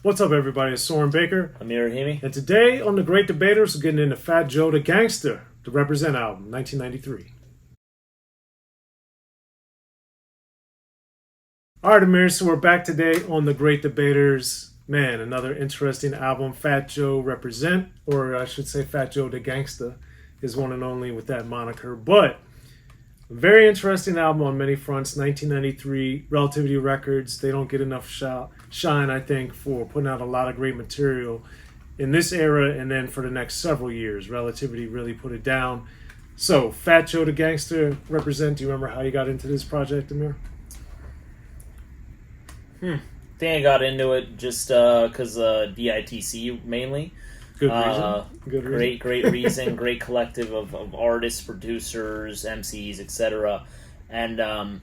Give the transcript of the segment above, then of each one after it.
What's up, everybody? It's Soren Baker. Amir, Rahimi. And today on The Great Debaters, we're getting into Fat Joe the Gangster, the Represent album, 1993. All right, Amir, so we're back today on The Great Debaters. Man, another interesting album. Fat Joe Represent, or I should say Fat Joe the Gangsta, is one and only with that moniker. But a very interesting album on many fronts. 1993, Relativity Records. They don't get enough shine, I think, for putting out a lot of great material in this era and then for the next several years. Relativity really put it down. So, Fat Joe the Gangster, Represent. Do you remember how you got into this project, Amir? I think I got into it just because D.I.T.C. mainly. Good reason. Good reason. Great reason. Great collective of artists, producers, MCs, etc. And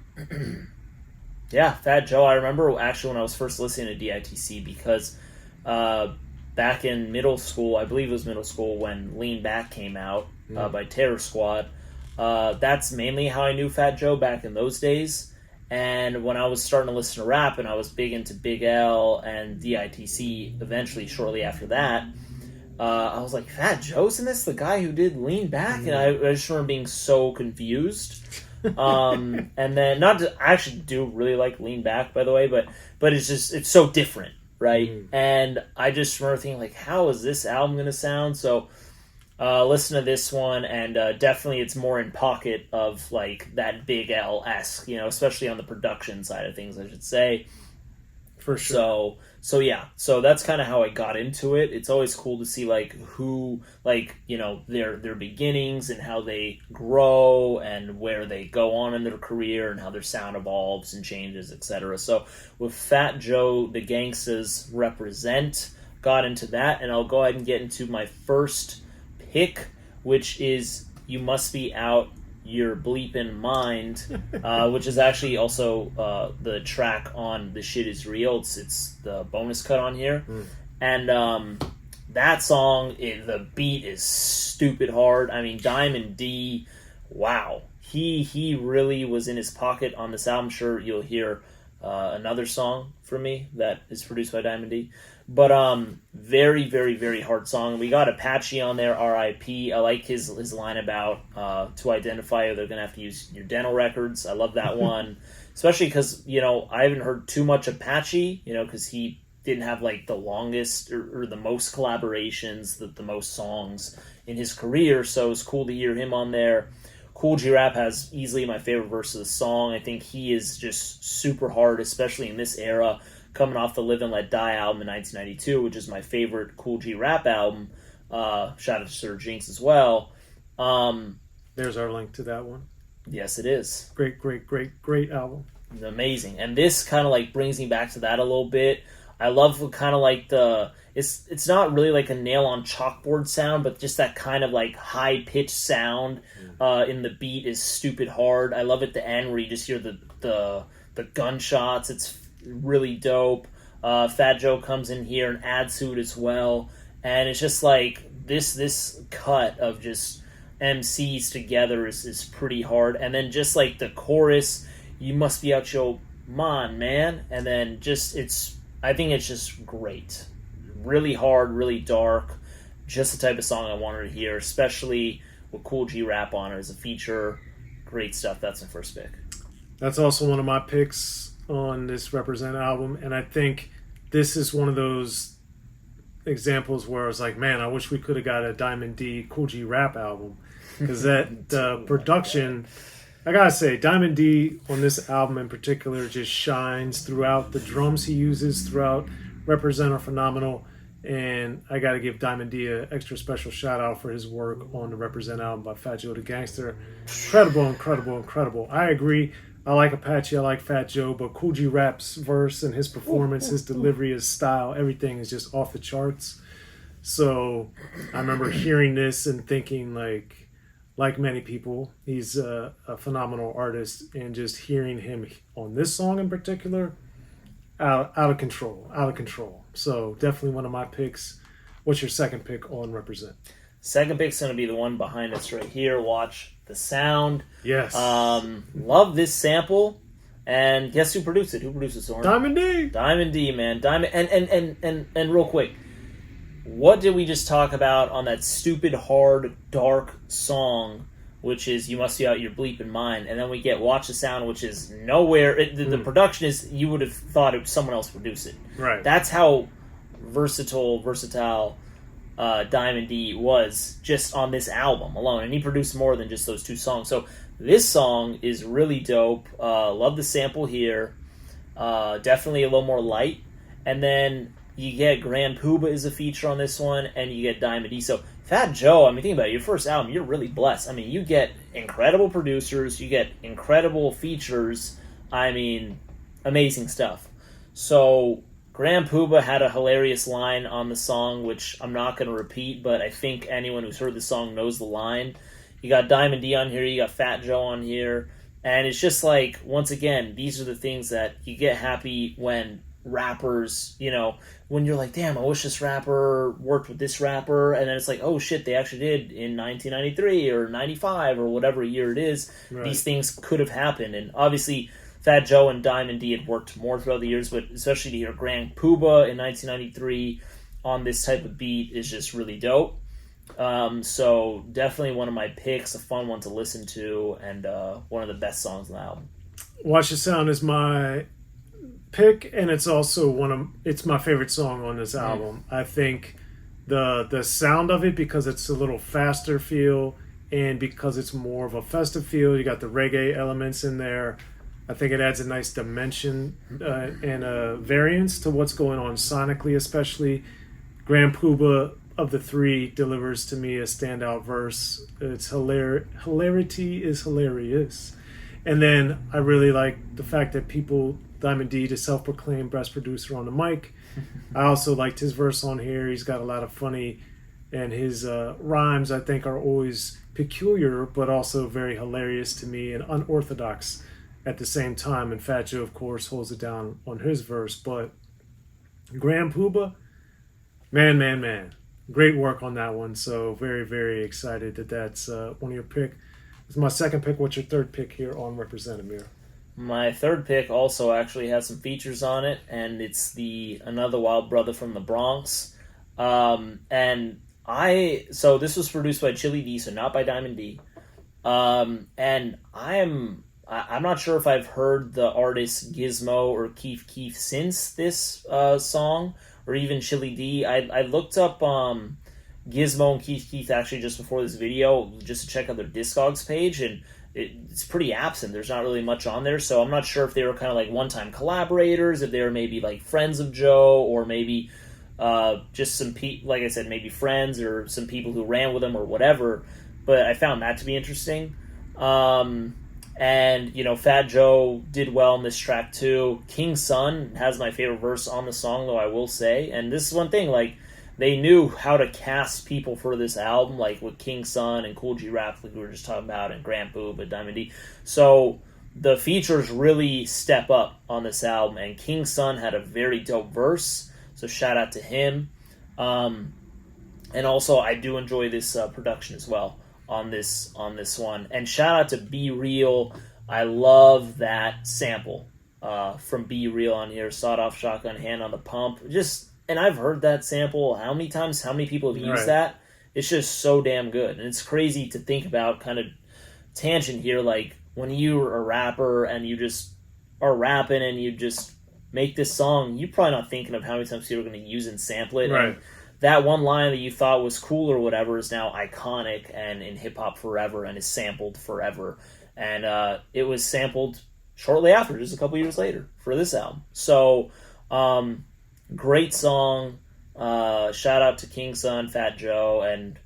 yeah, Fat Joe. I remember actually when I was first listening to D.I.T.C. because back in middle school, I believe it was middle school, when Lean Back came out by Terror Squad. That's mainly how I knew Fat Joe back in those days. And when I was starting to listen to rap, and I was big into Big L and D.I.T.C. eventually, shortly after that, I was like, Fat Joe's in this? The guy who did Lean Back? And I just remember being so confused. And then, I actually do really like Lean Back, by the way, but it's so different, right? And I just remember thinking, like, how is this album going to sound? So, listen to this one, and definitely it's more in pocket of, like, that Big L-esque, especially on the production side of things, I should say. For sure. So yeah, so that's kind of how I got into it. It's always cool to see, like, who, like, their beginnings and how they grow and where they go on in their career and how their sound evolves and changes, etc. So with Fat Joe, the Gangstas Represent, got into that, and I'll go ahead and get into my first pick, which is You Must Be Out Your Bleepin' Mind, which is actually also the track on The Shit Is Real. It's the bonus cut on here. And that song, the beat is stupid hard. I mean, Diamond D, wow. He really was in his pocket on this album. Sure, you'll hear another song from me that is produced by Diamond D. But very, very, very hard song. We got Apache on there, R.I.P. I like his line about to identify you, they're going to have to use your dental records. I love that one. Especially because, I haven't heard too much Apache, because he didn't have, like, the longest or the most collaborations, the most songs in his career. So it's cool to hear him on there. Cool G Rap has easily my favorite verse of the song. I think he is just super hard, especially in this era, coming off the Live and Let Die album in 1992, which is my favorite Cool G Rap album. Shout out to Sir Jinx as well. There's our link to that one. Yes, it is. Great album. Amazing. And this kind of, like, brings me back to that a little bit. I love kind of like it's not really like a nail on chalkboard sound, but just that kind of, like, high pitched sound in the beat is stupid hard. I love at the end where you just hear the gunshots. It's really dope. Fat Joe comes in here and adds to it as well, and it's just like this cut of just MCs together is pretty hard. And then just like the chorus, you must be out your mind, man. And then I think it's just great, really hard, really dark, just the type of song I wanted to hear, especially with Cool G Rap on it as a feature. Great stuff. That's my first pick. That's also one of my picks on this Represent album, and I think this is one of those examples where I was like, man, I wish we could have got a Diamond D Cool G Rap album, because that production, I gotta say, Diamond D on this album in particular just shines throughout. The drums he uses throughout Represent are phenomenal, and I gotta give Diamond D an extra special shout out for his work on the Represent album by Fat Joe the Gangster. Incredible. I agree. I like Apache, I like Fat Joe, but Cool G Rap's verse and his performance, his delivery, his style, everything is just off the charts. So I remember hearing this and thinking, like many people, he's a phenomenal artist, and just hearing him on this song in particular, out of control. So definitely one of my picks. What's your second pick on Represent? Second pick's going to be the one behind us right here. Watch the sound. Yes. Love this sample. And guess who produced it? Who produced it, Soren? Diamond D. Diamond D, man. Diamond and real quick, what did we just talk about on that stupid, hard, dark song, which is You Must Be Out Your Bleeping Mind, and then we get Watch the Sound, which is nowhere. The production is, you would have thought it was someone else produced it. Right. That's how versatile Diamond D was just on this album alone, and he produced more than just those two songs. So this song is really dope. Love the sample here. Definitely a little more light. And then you get Grand Puba is a feature on this one, and you get Diamond D. So Fat Joe, I mean, think about it. Your first album, you're really blessed. I mean, you get incredible producers, you get incredible features. I mean, amazing stuff. So Grand Puba had a hilarious line on the song, which I'm not going to repeat, but I think anyone who's heard the song knows the line. You got Diamond D on here, you got Fat Joe on here, and it's just like, once again, these are the things that you get happy when rappers, you know, when you're like, damn, I wish this rapper worked with this rapper, and then it's like, oh shit, they actually did in 1993 or 95 or whatever year it is. Right. These things could have happened, and obviously Fat Joe and Diamond D had worked more throughout the years, but especially to hear Grand Puba in 1993 on this type of beat is just really dope. So definitely one of my picks, a fun one to listen to, and one of the best songs on the album. Watch the Sound is my pick, and it's also it's my favorite song on this album. I think the sound of it, because it's a little faster feel, and because it's more of a festive feel, you got the reggae elements in there. I think it adds a nice dimension and a variance to what's going on sonically, especially. Grand Puba of the three delivers to me a standout verse. It's hilarity is hilarious. And then I really like the fact that Diamond D, the self-proclaimed best producer on the mic. I also liked his verse on here. He's got a lot of funny, and his rhymes, I think, are always peculiar, but also very hilarious to me and unorthodox at the same time. And Fat Joe, of course, holds it down on his verse. But Grand Puba, man. Great work on that one. So very, very excited that's one of your pick. It's my second pick. What's your third pick here on Represent, Amir? My third pick also actually has some features on it, and it's another Wild Brother from the Bronx. So this was produced by Chili D, so not by Diamond D. And I'm not sure if I've heard the artist Gizmo or Keith since this song, or even Chili D. I looked up Gizmo and Keith actually just before this video, just to check out their Discogs page, and it's pretty absent. There's not really much on there, so I'm not sure if they were kind of like one-time collaborators, if they were maybe like friends of Joe, or maybe just some like I said, maybe friends or some people who ran with him or whatever. But I found that to be interesting. And, you know, Fat Joe did well on this track too. King Son has my favorite verse on the song, though, I will say. And this is one thing, like, they knew how to cast people for this album, like with King Son and Cool G Rap, like we were just talking about, and Grand Puba, Diamond D. So the features really step up on this album, and King Son had a very dope verse, so shout out to him. And also, I do enjoy this production as well on this one. And shout out to Be Real. I love that sample from Be Real on here. Sawed off shotgun, hand on the pump. And I've heard that sample how many times, how many people have used that. It's just so damn good. And it's crazy to think about, kind of tangent here, like when you're a rapper and you just are rapping and you just make this song, you're probably not thinking of how many times people are going to use and sample it. Right. And that one line that you thought was cool or whatever is now iconic and in hip-hop forever and is sampled forever. And it was sampled shortly after, just a couple years later, for this album. So, great song. Shout out to King Son, Fat Joe, and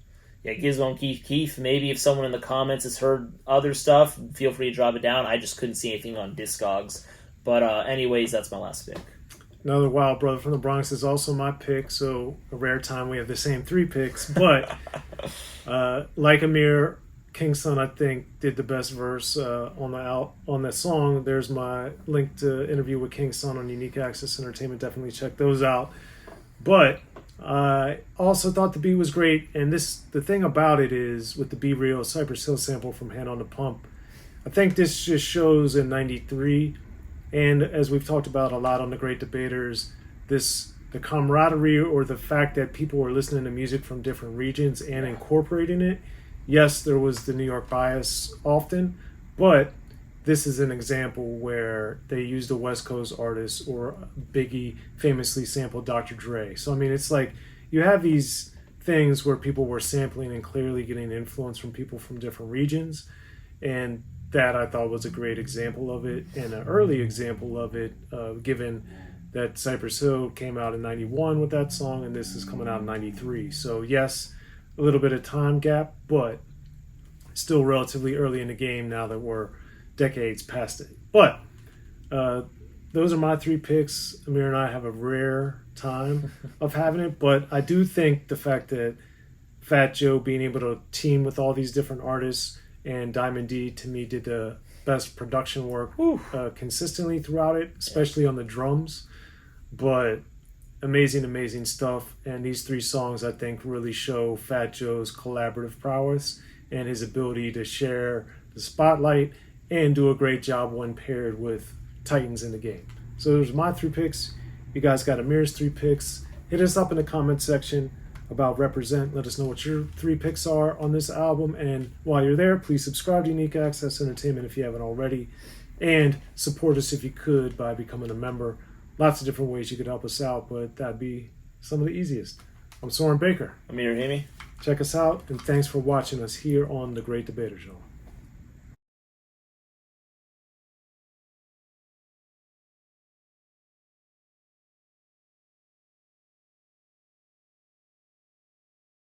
Gizmo and Keith. Maybe if someone in the comments has heard other stuff, feel free to drop it down. I just couldn't see anything on Discogs. But anyways, that's my last pick. Another Wild Brother from the Bronx is also my pick, so a rare time we have the same three picks. But like Amir, King Son, I think, did the best verse on that song. There's my link to interview with King Son on Unique Access Entertainment. Definitely check those out. But I also thought the beat was great, and the thing about it is, with the Be Real Cypress Hill sample from Hand on the Pump, I think this just shows in '93 And as we've talked about a lot on the Great Debaters, the camaraderie or the fact that people were listening to music from different regions and incorporating it. Yes, there was the New York bias often, but this is an example where they used a West Coast artist, or Biggie famously sampled Dr. Dre. So I mean, it's like you have these things where people were sampling and clearly getting influence from people from different regions, and that I thought was a great example of it, and an early example of it, given that Cypress Hill came out in '91 with that song, and this is coming out in '93. So yes, a little bit of time gap, but still relatively early in the game now that we're decades past it. But those are my 3 picks. Amir and I have a rare time of having it, but I do think the fact that Fat Joe being able to team with all these different artists, and Diamond D to me did the best production work consistently throughout it, especially on the drums. But amazing stuff. And these 3 songs I think really show Fat Joe's collaborative prowess and his ability to share the spotlight and do a great job when paired with titans in the game. So those are my 3 picks. You guys got Amir's 3 picks. Hit us up in the comment section about Represent. Let us know what your 3 picks are on this album. And while you're there, please subscribe to Unique Access Entertainment if you haven't already. And support us if you could by becoming a member. Lots of different ways you could help us out, but that'd be some of the easiest. I'm Soren Baker. Amir, Rahimi. Check us out, and thanks for watching us here on The Great Debater Show.